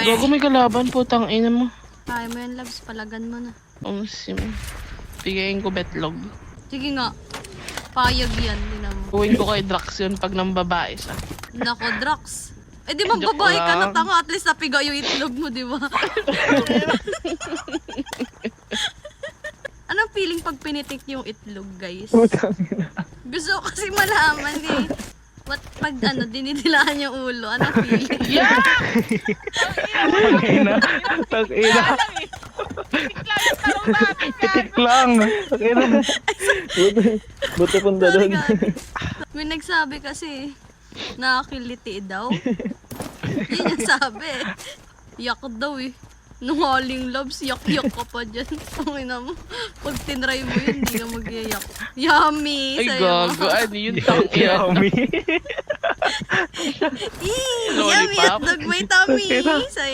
Gago may kalaban po, ina mo. Kaya mo yan, Labs. Palagan mo na. Sim. Bigayin ko betlog. Sige nga. Payag yan. Tinan mo. Uwin ko kay Drax yun pag nang babae siya. Nako, Drax. Eh di magbabae ka na tanga. At least napiga yung itlog mo, di ba? Anong feeling pag pinitik yung itlog, guys? Gusto ko kasi malaman eh. What pag dinidilaan yung ulo? Anong feeling? Yeah! Tag-ina. Pitik lang. Tag-ina. Buto punta Sorry, doon. gagi. May nagsabi kasi nakakiliti daw. Yun yung sabi eh. Yak daw eh. Nungaling Labs, yak-yak ka pa dyan. Pangina mo. Pag tinry mo yun, hindi ka mag-yak. Yummy! Ay Sa'yo. gago, ano yun tangina? Yummy. Yummy at Lollipop. dog may tummy! Sa'yo.